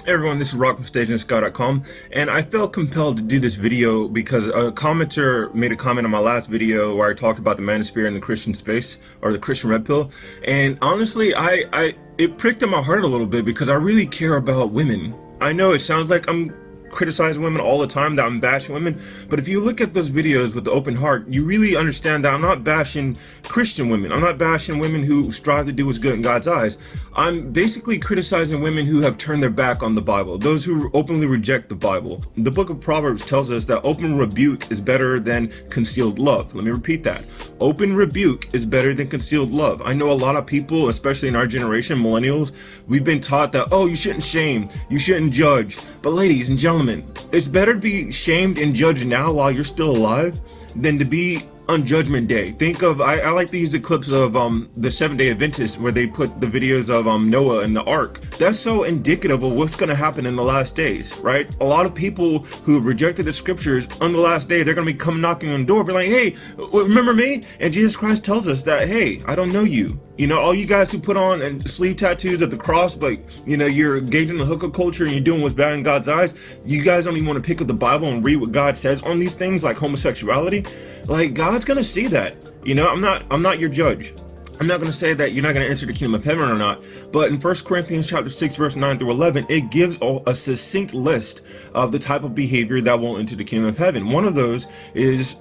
Hey everyone, this is Rock from StageandSky.com, and I felt compelled to do this video because a commenter made a comment on my last video where I talked about the manosphere in the Christian space, or the Christian red pill, and honestly, it pricked in my heart a little bit because I really care about women. I know it sounds like I'm criticizing women all the time, that I'm bashing women, but if you look at those videos with the open heart, you really understand that I'm not bashing Christian women. I'm not bashing women who strive to do what's good in God's eyes. I'm basically criticizing women who have turned their back on the Bible, those who openly reject the Bible. The book of Proverbs tells us that open rebuke is better than concealed love. Let me repeat that. Open rebuke is better than concealed love. I know a lot of people, especially in our generation, millennials, we've been taught that, oh, you shouldn't shame, you shouldn't judge. But ladies and gentlemen, it's better to be shamed and judged now while you're still alive than to be on Judgment Day. Think of, I like to use the clips of the Seventh-day Adventists where they put the videos of Noah and the ark. That's so indicative of what's going to happen in the last days, right? A lot of people who have rejected the scriptures on the last day, they're going to be come knocking on the door, be like, hey, remember me? And Jesus Christ tells us that, hey, I don't know you. You know, all you guys who put on and sleeve tattoos of the cross, but you know, you're engaged in the hookup culture and you're doing what's bad in God's eyes. You guys don't even want to pick up the Bible and read what God says on these things like homosexuality. Like, God's gonna see that. You know, I'm not your judge. I'm not going to say that you're not going to enter the kingdom of heaven or not, but in 1 Corinthians chapter 6 verse 9 through 11, it gives a succinct list of the type of behavior that won't enter the kingdom of heaven. One of those is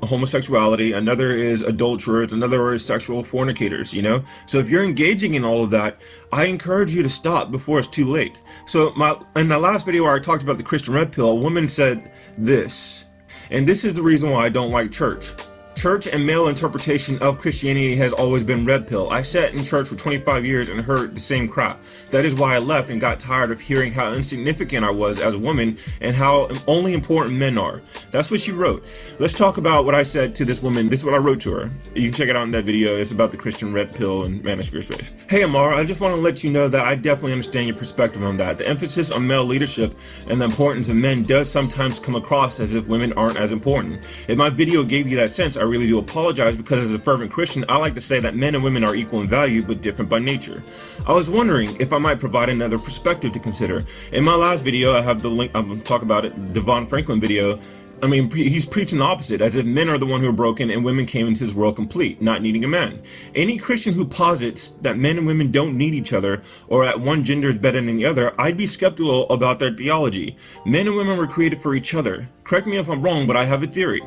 homosexuality, another is adulterers, another is sexual fornicators, you know? So if you're engaging in all of that, I encourage you to stop before it's too late. So in the last video where I talked about the Christian red pill, a woman said this, and this is the reason why I don't like church. Church and male interpretation of Christianity has always been red pill. I sat in church for 25 years and heard the same crap. That is why I left and got tired of hearing how insignificant I was as a woman and how only important men are. That's what she wrote. Let's talk about what I said to this woman. This is what I wrote to her. You can check it out in that video. It's about the Christian red pill and manosphere space. Hey Amara, I just want to let you know that I definitely understand your perspective on that. The emphasis on male leadership and the importance of men does sometimes come across as if women aren't as important. If my video gave you that sense, I really do apologize, because as a fervent Christian, I like to say that men and women are equal in value but different by nature. I was wondering if I might provide another perspective to consider. In my last video, I have the link, I'm going to talk about it, the Devon Franklin video. I mean, he's preaching the opposite, as if men are the one who are broken and women came into this world complete, not needing a man. Any Christian who posits that men and women don't need each other, or that one gender is better than the other, I'd be skeptical about their theology. Men and women were created for each other. Correct me if I'm wrong, but I have a theory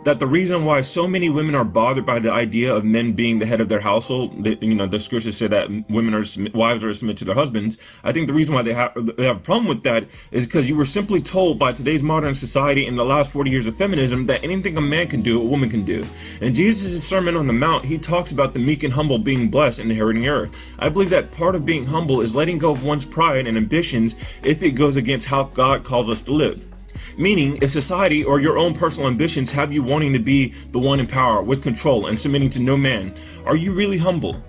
that the reason why so many women are bothered by the idea of men being the head of their household, you know, the scriptures say that wives are to submit to their husbands. I think the reason why they have a problem with that is because you were simply told by today's modern society in the last 40 years of feminism that anything a man can do, a woman can do. In Jesus' Sermon on the Mount, he talks about the meek and humble being blessed and inheriting the earth. I believe that part of being humble is letting go of one's pride and ambitions if it goes against how God calls us to live. Meaning, if society or your own personal ambitions have you wanting to be the one in power, with control, and submitting to no man, are you really humble?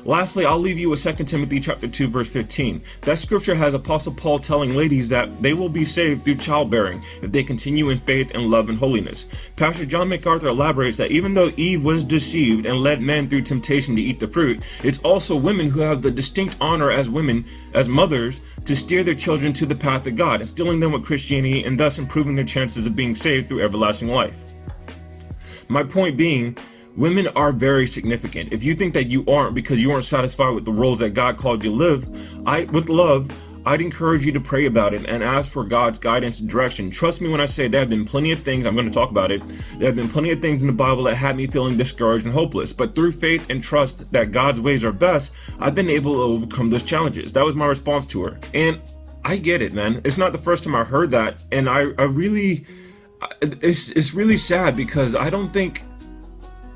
Lastly, I'll leave you with 2 Timothy chapter 2 verse 15. That scripture has Apostle Paul telling ladies that they will be saved through childbearing if they continue in faith and love and holiness. Pastor John MacArthur elaborates that even though Eve was deceived and led men through temptation to eat the fruit, it's also women who have the distinct honor as women, as mothers, to steer their children to the path of God, instilling them with Christianity and thus improving their chances of being saved through everlasting life. My point being, women are very significant. If you think that you aren't because you aren't satisfied with the roles that God called you to live, with love, I'd encourage you to pray about it and ask for God's guidance and direction. Trust me when I say there have been plenty of things, I'm going to talk about it, there have been plenty of things in the Bible that had me feeling discouraged and hopeless. But through faith and trust that God's ways are best, I've been able to overcome those challenges. That was my response to her. And I get it, man. It's not the first time I heard that. And I really, it's really sad because I don't think,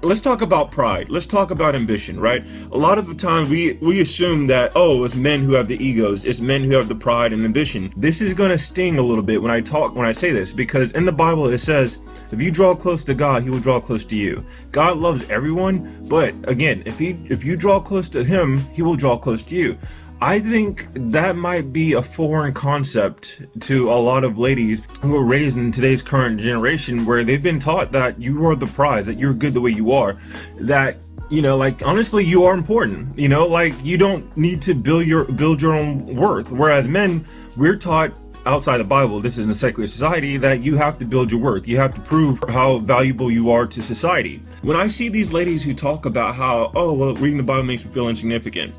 let's talk about pride. Let's talk about ambition, right? A lot of the time we assume that, oh, it's men who have the egos, it's men who have the pride and ambition. This is gonna sting a little bit when I say this, because in the Bible it says, if you draw close to God, he will draw close to you. God loves everyone, but again, if you draw close to him, he will draw close to you. I think that might be a foreign concept to a lot of ladies who are raised in today's current generation, where they've been taught that you are the prize, that you're good the way you are, that You know, like, honestly, you are important. You know, like, you don't need to build your own worth. Whereas men, we're taught outside the Bible, this is in a secular society, that you have to build your worth. You have to prove how valuable you are to society. When I see these ladies who talk about how, oh, well, reading the Bible makes me feel insignificant,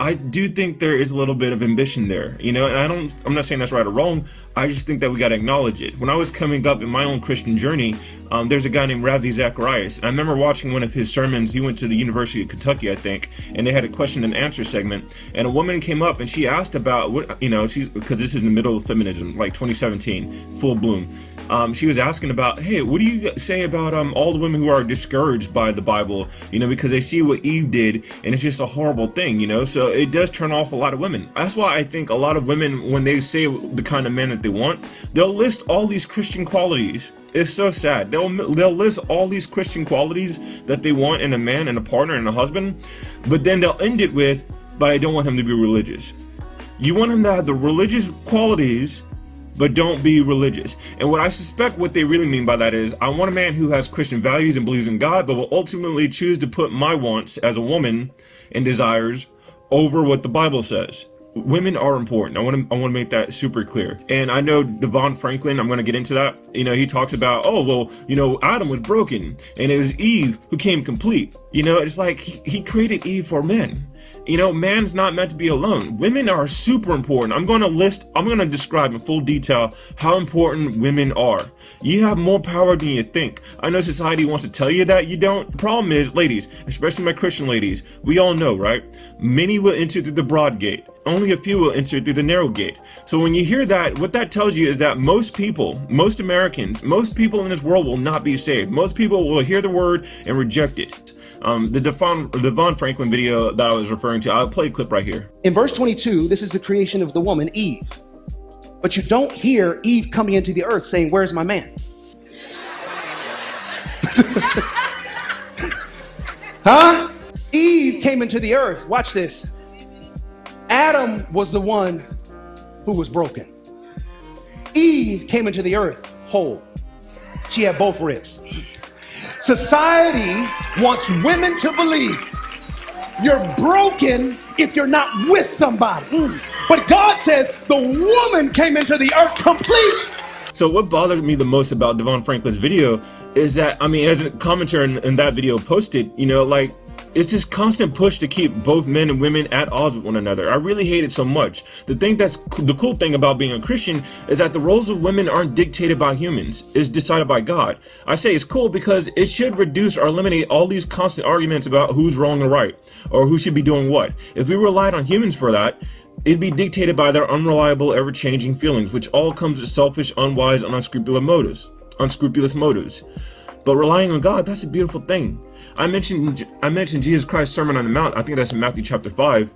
I do think there is a little bit of ambition there, you know, and I'm not saying that's right or wrong. I just think that we got to acknowledge it. When I was coming up in my own Christian journey, there's a guy named Ravi Zacharias, and I remember watching one of his sermons. He went to the University of Kentucky, I think, and they had a question and answer segment, and a woman came up and she asked about what, you know, because this is in the middle of feminism, like 2017, full bloom. She was asking about, hey, what do you say about all the women who are discouraged by the Bible, you know, because they see what Eve did, and it's just a horrible thing, you know, so it does turn off a lot of women. That's why I think a lot of women, when they say the kind of man that they want, they'll list all these Christian qualities. It's so sad. They'll list all these Christian qualities that they want in a man and a partner and a husband, but then they'll end it with, but I don't want him to be religious. You want him to have the religious qualities, but don't be religious. And what I suspect what they really mean by that is, I want a man who has Christian values and believes in God, but will ultimately choose to put my wants as a woman and desires over what the Bible says. Women are important. I want to make that super clear. And I know Devon Franklin, I'm going to get into that. You know, he talks about, oh, well, you know, Adam was broken and it was Eve who came complete. You know, it's like he created Eve for men. You know, man's not meant to be alone. Women are super important. I'm going to describe in full detail how important women are. You have more power than you think. I know society wants to tell you that you don't. Problem is, ladies, especially my Christian ladies, we all know, right? Many will enter through the broad gate. Only a few will enter through the narrow gate. So when you hear that, what that tells you is that most people, most Americans, most people in this world will not be saved. Most people will hear the word and reject it. The Devon Franklin video that I was referring to, I'll play a clip right here. In verse 22, this is the creation of the woman, Eve. But you don't hear Eve coming into the earth saying, where's my man? Huh? Eve came into the earth. Watch this. Adam was the one who was broken. Eve came into the earth whole. She had both ribs. Society wants women to believe you're broken if you're not with somebody. But God says the woman came into the earth complete. So what bothered me the most about Devon Franklin's video is that, I mean, as a commentator in that video posted, you know, like, it's this constant push to keep both men and women at odds with one another. I really hate it so much. The cool thing about being a Christian is that the roles of women aren't dictated by humans. It's decided by God. I say it's cool because it should reduce or eliminate all these constant arguments about who's wrong or right, or who should be doing what. If we relied on humans for that, it'd be dictated by their unreliable, ever-changing feelings, which all comes with selfish, unwise, and unscrupulous motives. But relying on God, that's a beautiful thing. I mentioned Jesus Christ's Sermon on the Mount. I think that's in Matthew chapter 5,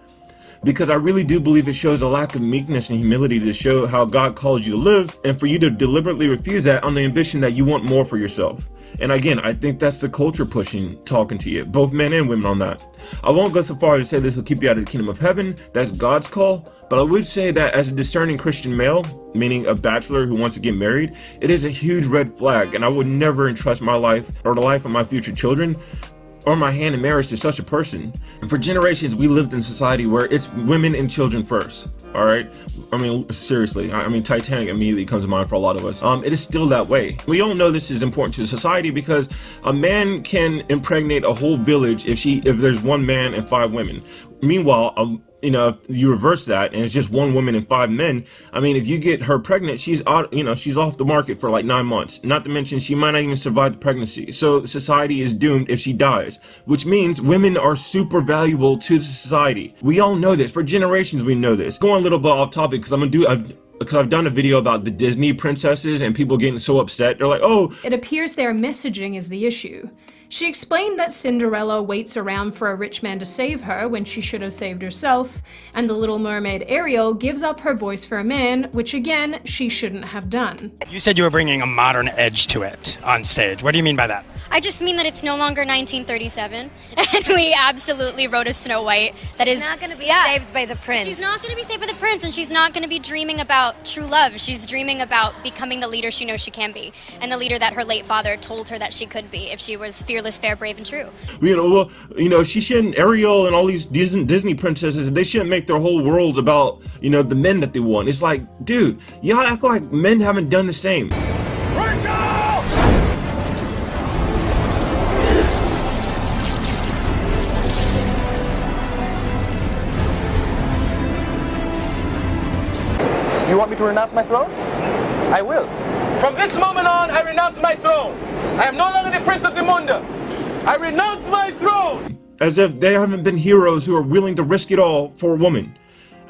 because I really do believe it shows a lack of meekness and humility to show how God calls you to live, and for you to deliberately refuse that on the ambition that you want more for yourself. And again, I think that's the culture pushing, talking to you, both men and women on that. I won't go so far as to say this will keep you out of the kingdom of heaven. That's God's call. But I would say that as a discerning Christian male, meaning a bachelor who wants to get married, it is a huge red flag, and I would never entrust my life or the life of my future children or my hand in marriage to such a person. And for generations, we lived in society where it's women and children first. All right. I mean, seriously, I mean, Titanic immediately comes to mind for a lot of us. It is still that way. We all know this is important to society because a man can impregnate a whole village if there's one man and 5 women. Meanwhile, you know, if you reverse that and it's just 1 woman and 5 men, I mean, if you get her pregnant, she's out, you know, she's off the market for like 9 months. Not to mention, she might not even survive the pregnancy. So society is doomed if she dies, which means women are super valuable to society. We all know this. For generations, we know this. Going a little bit off topic because I've done a video about the Disney princesses and people getting so upset. They're like, oh. It appears their messaging is the issue. She explained that Cinderella waits around for a rich man to save her when she should have saved herself, and the Little Mermaid Ariel gives up her voice for a man, which again, she shouldn't have done. You said you were bringing a modern edge to it on stage. What do you mean by that? I just mean that it's no longer 1937, and we absolutely wrote a Snow White that is not going to be saved by the prince. She's not going to be saved by the prince, and she's not going to be dreaming about true love. She's dreaming about becoming the leader she knows she can be, and the leader that her late father told her that she could be if she was fearless fearless, fair, brave, and true. She shouldn't, Ariel and all these Disney princesses, they shouldn't make their whole worlds about, the men that they want. It's like, dude, y'all act like men haven't done the same. You want me to renounce my throne? I will. From this moment on, I renounce my throne. I am no longer the Prince of Zamunda. I renounce my throne. As if they haven't been heroes who are willing to risk it all for a woman.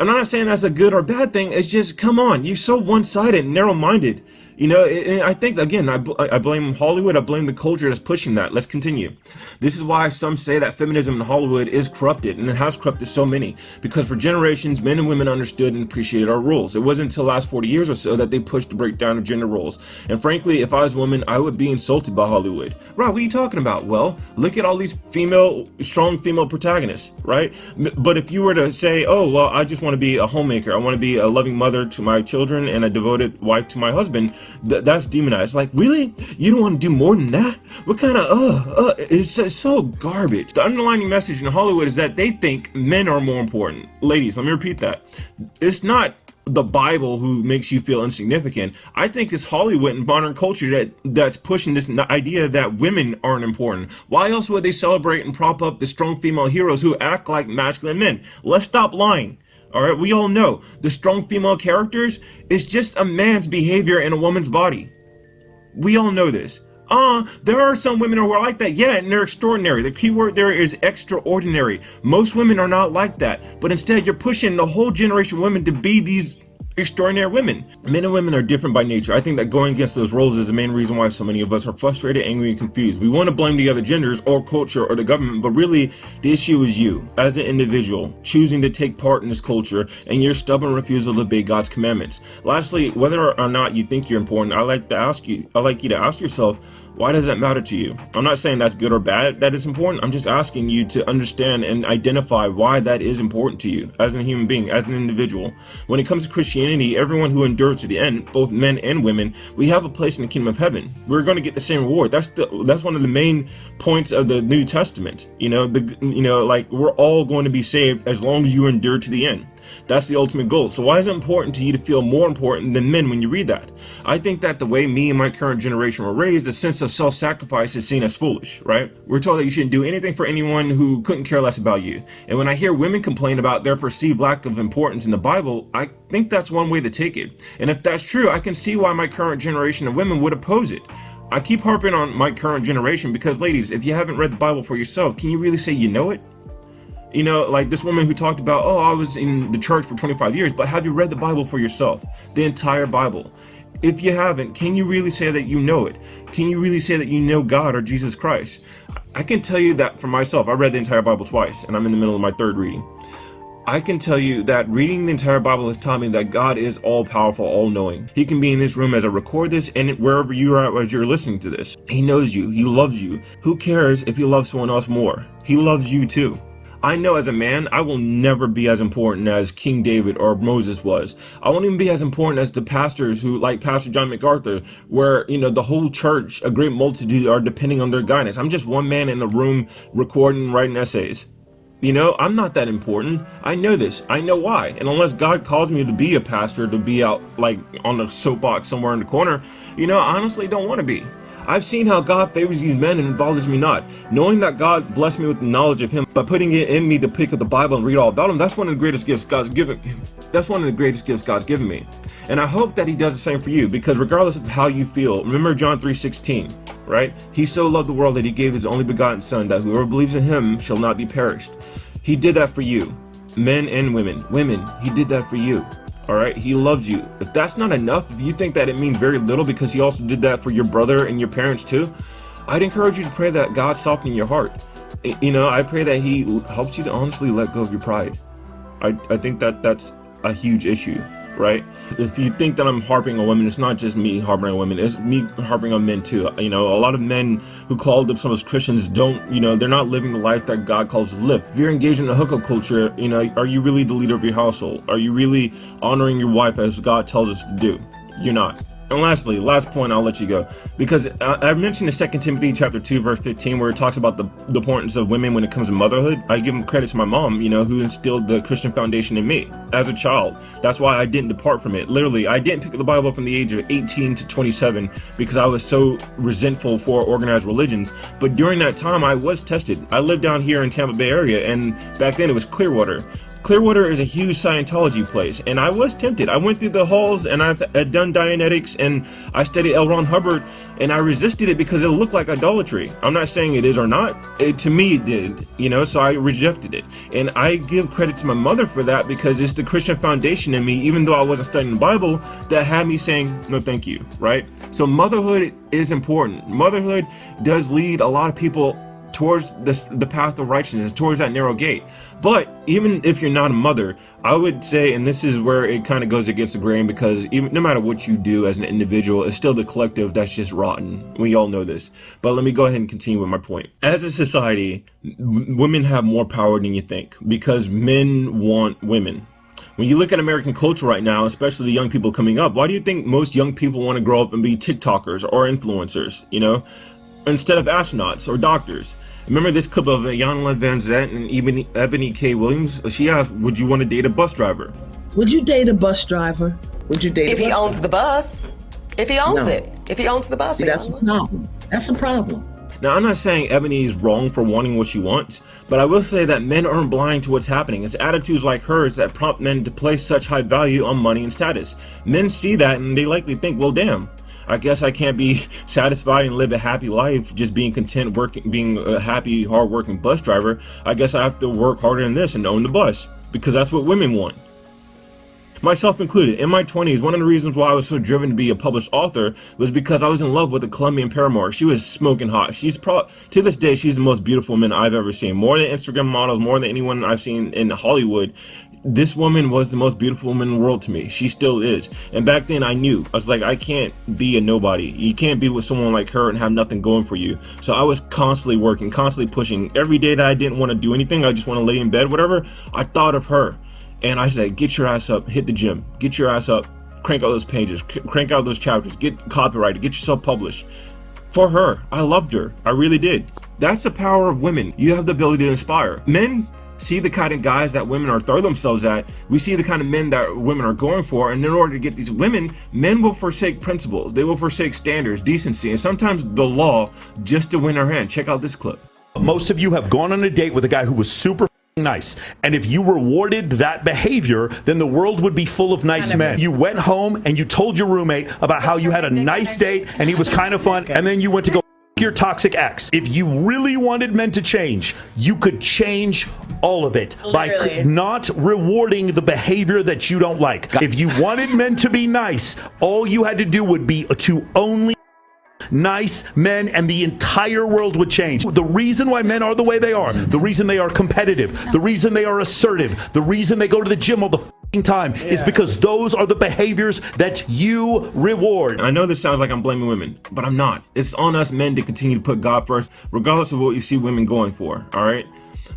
I'm not saying that's a good or bad thing. It's just, come on, you're so one-sided and narrow-minded. And I think, again, I blame Hollywood, I blame the culture that's pushing that. Let's continue. This is why some say that feminism in Hollywood is corrupted, and it has corrupted so many. Because for generations, men and women understood and appreciated our roles. It wasn't until the last 40 years or so that they pushed the breakdown of gender roles. And frankly, if I was a woman, I would be insulted by Hollywood. Rob, what are you talking about? Well, look at all these strong female protagonists, right? But if you were to say, oh, well, I just want to be a homemaker, I want to be a loving mother to my children and a devoted wife to my husband, that's demonized. Like, really? You don't want to do more than that? What kind of it's just so garbage. The underlying message in Hollywood is that they think men are more important. Ladies, let me repeat that. It's not the Bible who makes you feel insignificant. I think it's Hollywood and modern culture that's pushing this idea that women aren't important. Why else would they celebrate and prop up the strong female heroes who act like masculine men? Let's stop lying. All right, we all know the strong female characters is just a man's behavior in a woman's body. We all know this. There are some women who are like that, yeah, and they're extraordinary. The key word there is extraordinary. Most women are not like that, but instead you're pushing the whole generation of women to be these extraordinary women. Men and women are different by nature. I think that going against those roles is the main reason why so many of us are frustrated, angry, and confused. We want to blame the other genders or culture or the government, but really the issue is you as an individual choosing to take part in this culture and your stubborn refusal to obey God's commandments. Lastly, whether or not you think you're important, I'd like you to ask yourself, why does that matter to you? I'm not saying that's good or bad, that is important. I'm just asking you to understand and identify why that is important to you as a human being, as an individual. When it comes to Christianity, everyone who endures to the end, both men and women, we have a place in the kingdom of heaven. We're going to get the same reward. That's one of the main points of the New Testament. We're all going to be saved as long as you endure to the end. That's the ultimate goal. So why is it important to you to feel more important than men when you read that? I think that the way me and my current generation were raised, the sense of self-sacrifice is seen as foolish, right? We're told that you shouldn't do anything for anyone who couldn't care less about you. And when I hear women complain about their perceived lack of importance in the Bible, I think that's one way to take it. And if that's true, I can see why my current generation of women would oppose it. I keep harping on my current generation because, ladies, if you haven't read the Bible for yourself, can you really say you know it? Like this woman who talked about, oh, I was in the church for 25 years, but have you read the Bible for yourself? The entire Bible. If you haven't, can you really say that you know it? Can you really say that you know God or Jesus Christ? I can tell you that for myself. I read the entire Bible twice, and I'm in the middle of my third reading. I can tell you that reading the entire Bible has taught me that God is all-powerful, all-knowing. He can be in this room as I record this and wherever you are as you're listening to this. He knows you. He loves you. Who cares if you love someone else more? He loves you too. I know as a man, I will never be as important as King David or Moses was. I won't even be as important as the pastors who, like Pastor John MacArthur, where, the whole church, a great multitude are depending on their guidance. I'm just one man in a room recording, writing essays. I'm not that important. I know this. I know why. And unless God calls me to be a pastor, to be out like on a soapbox somewhere in the corner, I honestly don't want to be. I've seen how God favors these men and it bothers me not. Knowing that God blessed me with the knowledge of Him by putting it in me to pick up the Bible and read all about Him, that's one of the greatest gifts God's given me. That's one of the greatest gifts God's given me. And I hope that He does the same for you, because regardless of how you feel, remember John 3:16, right? He so loved the world that He gave His only begotten Son, that whoever believes in Him shall not be perished. He did that for you, men and women. Women, He did that for you. All right, He loves you. If that's not enough, if you think that it means very little because He also did that for your brother and your parents too, I'd encourage you to pray that God soften your heart. I pray that He helps you to honestly let go of your pride. I think that that's a huge issue, right? If you think that I'm harping on women, it's not just me harping on women, it's me harping on men too. A lot of men who call themselves Christians don't, they're not living the life that God calls us to live. If you're engaged in a hookup culture, are you really the leader of your household? Are you really honoring your wife as God tells us to do? You're not. And lastly, last point, I'll let you go, because I mentioned in 2 Timothy chapter 2, verse 15, where it talks about the importance of women when it comes to motherhood. I give credit to my mom, who instilled the Christian foundation in me as a child. That's why I didn't depart from it. Literally, I didn't pick up the Bible from the age of 18 to 27 because I was so resentful for organized religions. But during that time, I was tested. I lived down here in Tampa Bay area, and back then it was Clearwater. Clearwater is a huge Scientology place, and I was tempted. I went through the halls, and I've done Dianetics, and I studied L. Ron Hubbard, and I resisted it because it looked like idolatry. I'm not saying it is or not. To me, it did, so I rejected it. And I give credit to my mother for that because it's the Christian foundation in me, even though I wasn't studying the Bible, that had me saying, no, thank you, right? So motherhood is important. Motherhood does lead a lot of people towards the path of righteousness, towards that narrow gate. But even if you're not a mother, I would say, and this is where it kind of goes against the grain, because even no matter what you do as an individual, it's still the collective that's just rotten. We all know this. But let me go ahead and continue with my point. As a society, women have more power than you think because men want women. When you look at American culture right now, especially the young people coming up, why do you think most young people want to grow up and be TikTokers or influencers, instead of astronauts or doctors? Remember this clip of Iyanla Vanzant and Ebony K. Williams? She asked, would you want to date a bus driver? Would you date a bus driver? Would you date if he owns the bus? If he owns No. it. If he owns the bus. See, that's a problem. That's a problem. Now, I'm not saying Ebony is wrong for wanting what she wants, but I will say that men aren't blind to what's happening. It's attitudes like hers that prompt men to place such high value on money and status. Men see that and they likely think, well, damn, I guess I can't be satisfied and live a happy life just being content being a happy, hard-working bus driver. I guess I have to work harder than this and own the bus, because that's what women want. Myself included, in my 20s, one of the reasons why I was so driven to be a published author was because I was in love with a Colombian paramour. She was smoking hot. To this day, she's the most beautiful woman I've ever seen. More than Instagram models, more than anyone I've seen in Hollywood. This woman was the most beautiful woman in the world to me. She still is. And back then I knew. I was like, I can't be a nobody. You can't be with someone like her and have nothing going for you. So I was constantly working, constantly pushing. Every day that I didn't want to do anything, I just want to lay in bed, whatever, I thought of her. And I said, get your ass up, hit the gym, get your ass up, crank out those pages, crank out those chapters, get copyrighted, get yourself published. For her, I loved her. I really did. That's the power of women. You have the ability to inspire. Men see the kind of guys that women are throwing themselves at. We see the kind of men that women are going for, and in order to get these women, men will forsake principles. They will forsake standards, decency, and sometimes the law just to win her hand. Check out this clip. Most of you have gone on a date with a guy who was super nice, and if you rewarded that behavior, then the world would be full of nice men. You went home and you told your roommate about how you had a nice date and he was kind of fun, and then you went to go your toxic ex. If you really wanted men to change, you could change all of it by not rewarding the behavior that you don't like. If you wanted men to be nice, all you had to do would be to only nice men, and the entire world would change. The reason why men are the way they are, the reason they are competitive, the reason they are assertive, the reason they go to the gym all the time is because those are the behaviors that you reward. I know this sounds like I'm blaming women, but I'm not. It's on us men to continue to put God first, regardless of what you see women going for, all right?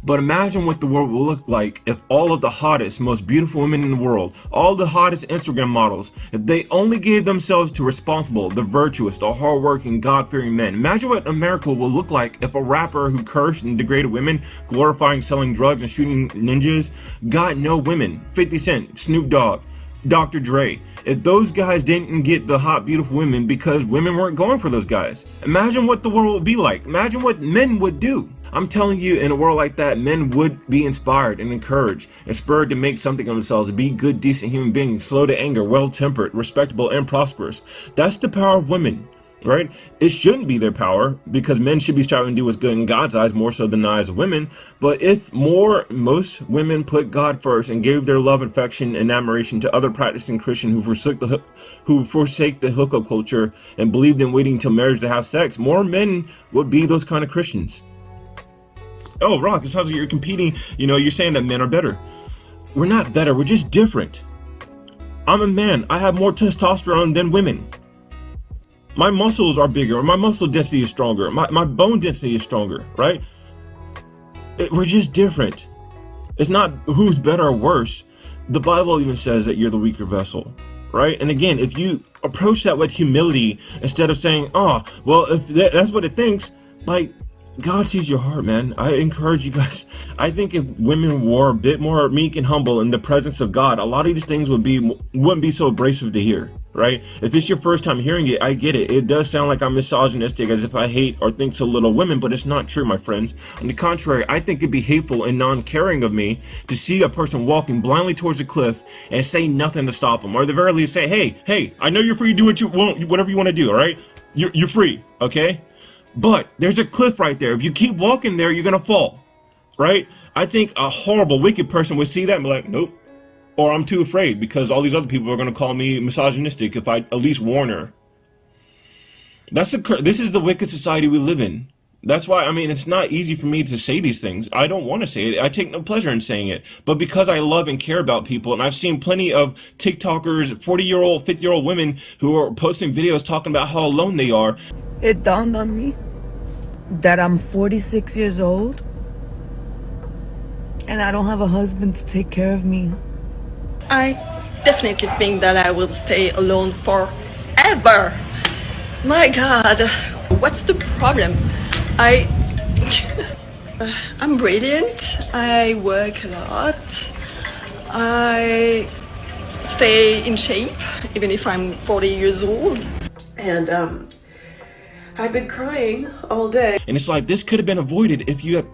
But imagine what the world will look like if all of the hottest, most beautiful women in the world, all the hottest Instagram models, if they only gave themselves to responsible, the virtuous, the hardworking, God-fearing men. Imagine what America will look like if a rapper who cursed and degraded women, glorifying selling drugs and shooting ninjas, got no women. 50 Cent, Snoop Dogg, Dr. Dre. If those guys didn't get the hot, beautiful women because women weren't going for those guys. Imagine what the world would be like. Imagine what men would do. I'm telling you, in a world like that, men would be inspired and encouraged and spurred to make something of themselves, be good, decent human beings, slow to anger, well-tempered, respectable, and prosperous. That's the power of women, right? It shouldn't be their power, because men should be striving to do what's good in God's eyes more so than the eyes of women. But if most women put God first and gave their love, affection, and admiration to other practicing Christians who forsake the hookup culture and believed in waiting until marriage to have sex, more men would be those kind of Christians. Oh, Rock, it sounds like you're competing. You're saying that men are better. We're not better. We're just different. I'm a man. I have more testosterone than women. My muscles are bigger. My muscle density is stronger. My bone density is stronger, right? We're just different. It's not who's better or worse. The Bible even says that you're the weaker vessel, right? And again, if you approach that with humility instead of saying, oh, well, if that's what it thinks, like, God sees your heart, man. I encourage you guys. I think if women were a bit more meek and humble in the presence of God, a lot of these things wouldn't be so abrasive to hear, right? If it's your first time hearing it, I get it. It does sound like I'm misogynistic, as if I hate or think so little of women, but it's not true, my friends. On the contrary, I think it'd be hateful and non-caring of me to see a person walking blindly towards a cliff and say nothing to stop them, or at the very least say, hey, I know you're free to do what you want, whatever you want to do, all right? You're free, okay? But there's a cliff right there. If you keep walking there, you're gonna fall, right? I think a horrible, wicked person would see that and be like, nope. Or I'm too afraid because all these other people are gonna call me misogynistic if I at least warn her. This is the wicked society we live in. That's why, I mean, it's not easy for me to say these things. I don't want to say it. I take no pleasure in saying it. But because I love and care about people, and I've seen plenty of TikTokers, 40-year-old, 50-year-old women who are posting videos talking about how alone they are. It dawned on me that I'm 46 years old and I don't have a husband to take care of me. I definitely think that I will stay alone forever. My God, what's the problem? I'm brilliant. I work a lot. I stay in shape, even if I'm 40 years old. And I've been crying all day. And it's like, this could have been avoided if you had...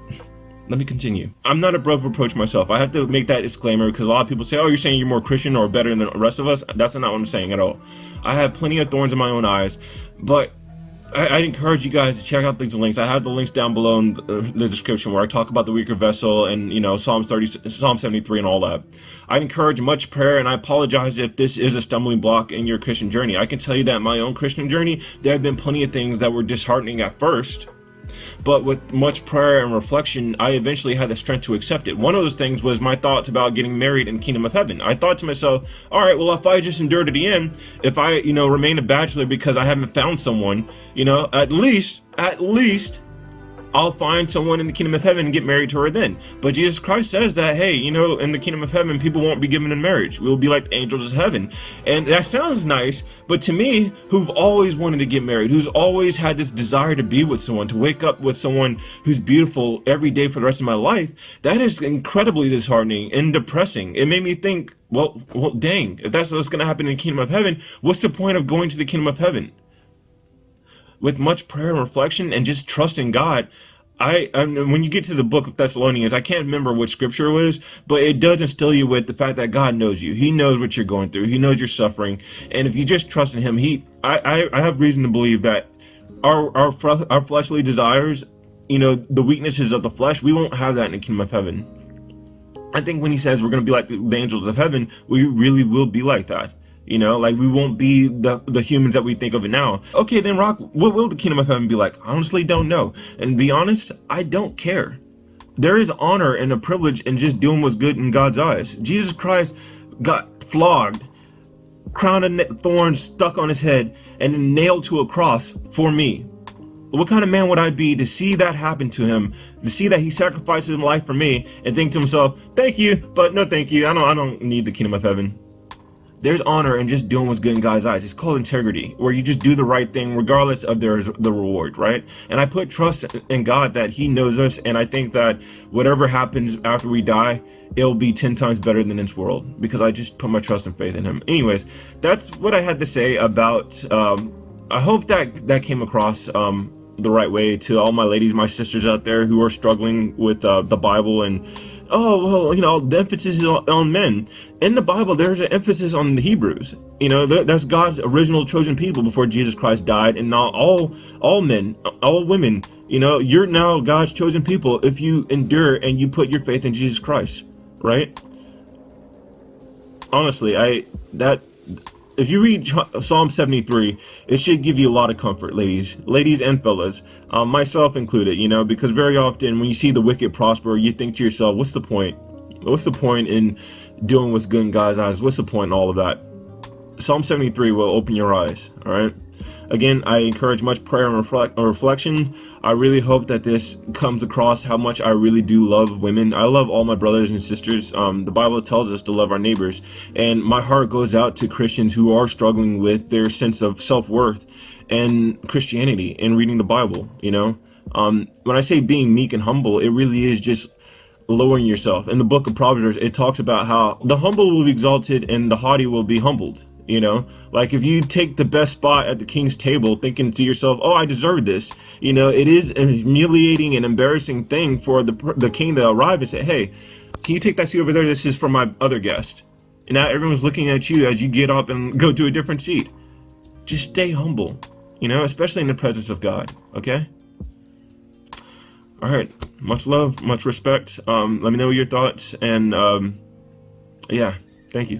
Let me continue. I'm not above reproach myself. I have to make that disclaimer because a lot of people say, oh, you're saying you're more Christian or better than the rest of us. That's not what I'm saying at all. I have plenty of thorns in my own eyes, but I'd encourage you guys to check out these links. I have the links down below in the description where I talk about the weaker vessel and, you know, Psalm 73 and all that. I'd encourage much prayer, and I apologize if this is a stumbling block in your Christian journey. I can tell you that in my own Christian journey, there have been plenty of things that were disheartening at first, but with much prayer and reflection, I eventually had the strength to accept it. One of those things was my thoughts about getting married in the kingdom of heaven. I thought to myself, all right, well, if I just endure to the end, if I, you know, remain a bachelor because I haven't found someone, you know, at least I'll find someone in the kingdom of heaven and get married to her then. But Jesus Christ says that, hey, you know, in the kingdom of heaven, people won't be given in marriage. We'll be like the angels of heaven. And that sounds nice, but to me, who've always wanted to get married, who's always had this desire to be with someone, to wake up with someone who's beautiful every day for the rest of my life, that is incredibly disheartening and depressing. It made me think, well, dang, if that's what's going to happen in the kingdom of heaven, what's the point of going to the kingdom of heaven? With much prayer and reflection and just trust in God, when you get to the book of Thessalonians, I can't remember which scripture it was, but it does instill you with the fact that God knows you. He knows what you're going through. He knows you're suffering. And if you just trust in him, I have reason to believe that our fleshly desires, you know, the weaknesses of the flesh, we won't have that in the kingdom of heaven. I think when he says we're going to be like the angels of heaven, we really will be like that. You know, like we won't be the humans that we think of it now. Okay, then Rock, what will the kingdom of heaven be like? I honestly don't know. And to be honest, I don't care. There is honor and a privilege in just doing what's good in God's eyes. Jesus Christ got flogged, crown of thorns stuck on his head, and then nailed to a cross for me. What kind of man would I be to see that happen to him, to see that he sacrificed his life for me, and think to himself, thank you, but no thank you, I don't need the kingdom of heaven. There's honor in just doing what's good in God's eyes. It's called integrity, where you just do the right thing regardless of the reward, right? And I put trust in God that he knows us, and I think that whatever happens after we die, it'll be 10 times better than this world, because I just put my trust and faith in him. Anyways, that's what I had to say about, I hope that came across the right way to all my ladies, my sisters out there who are struggling with the Bible and, oh, well, you know, the emphasis is on men. In the Bible, there's an emphasis on the Hebrews. You know, that's God's original chosen people before Jesus Christ died. And now all men, all women, you know, you're now God's chosen people if you endure and you put your faith in Jesus Christ, right? Honestly, if you read Psalm 73, it should give you a lot of comfort, ladies and fellas, myself included, you know, because very often when you see the wicked prosper, you think to yourself, what's the point? What's the point in doing what's good in God's eyes? What's the point in all of that? Psalm 73 will open your eyes. All right. Again, I encourage much prayer and reflection. I really hope that this comes across how much I really do love women. I love all my brothers and sisters. The Bible tells us to love our neighbors. And my heart goes out to Christians who are struggling with their sense of self-worth and Christianity and reading the Bible, you know. When I say being meek and humble, it really is just lowering yourself. In the book of Proverbs, it talks about how the humble will be exalted and the haughty will be humbled. You know, like if you take the best spot at the king's table thinking to yourself, oh, I deserve this, you know, it is a humiliating and embarrassing thing for the king to arrive and say, hey, can you take that seat over there? This is for my other guest. And now everyone's looking at you as you get up and go to a different seat. Just stay humble, you know, especially in the presence of God. Okay. All right. Much love, much respect. Let me know your thoughts. And yeah, thank you.